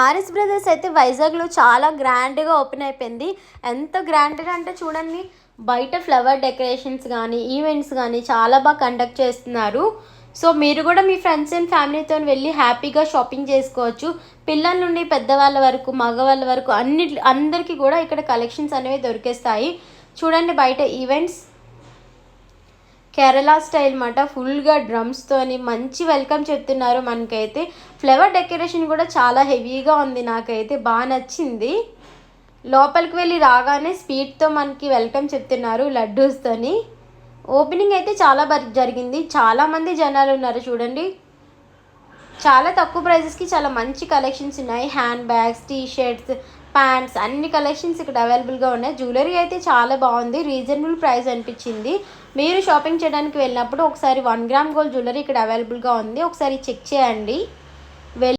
RS brothers అయితే వైజాగ్లో చాలా గ్రాండ్గా ఓపెన్ అయిపోయింది. ఎంత గ్రాండ్గా అంటే చూడండి, బయట ఫ్లవర్ డెకరేషన్స్ కానీ ఈవెంట్స్ కానీ చాలా బాగా కండక్ట్ చేస్తున్నారు. సో మీరు కూడా మీ ఫ్రెండ్స్ అండ్ ఫ్యామిలీతో వెళ్ళి హ్యాపీగా షాపింగ్ చేసుకోవచ్చు. పిల్లల నుండి పెద్దవాళ్ళ వరకు, మగవాళ్ళ వరకు అందరికీ కూడా ఇక్కడ కలెక్షన్స్ అనేవి దొరికేస్తాయి. చూడండి బయట ఈవెంట్స్ కేరళ స్టైల్ మాట, ఫుల్గా డ్రమ్స్తోని మంచి వెల్కమ్ చెప్తున్నారు. మనకైతే ఫ్లవర్ డెకరేషన్ కూడా చాలా హెవీగా ఉంది, నాకైతే బాగా నచ్చింది. లోపలికి వెళ్ళి రాగానే స్పీడ్తో మనకి వెల్కమ్ చెప్తున్నారు లడ్డూస్తోని. ఓపెనింగ్ అయితే చాలా జరిగింది, చాలామంది జనాలు ఉన్నారు చూడండి. చాలా తక్కువ ప్రైజెస్కి చాలా మంచి కలెక్షన్స్ ఉన్నాయి. Hand bags, T shirts, pants అన్ని కలెక్షన్స్ ఇక్కడ అవైలబుల్గా ఉన్నాయి. జ్యువెలరీ అయితే చాలా బాగుంది, రీజనబుల్ ప్రైస్ అనిపించింది. మీరు షాపింగ్ చేయడానికి వెళ్ళినప్పుడు ఒకసారి 1 గ్రామ్ గోల్డ్ జ్యువెలరీ ఇక్కడ అవైలబుల్గా ఉంది, ఒకసారి చెక్ చేయండి.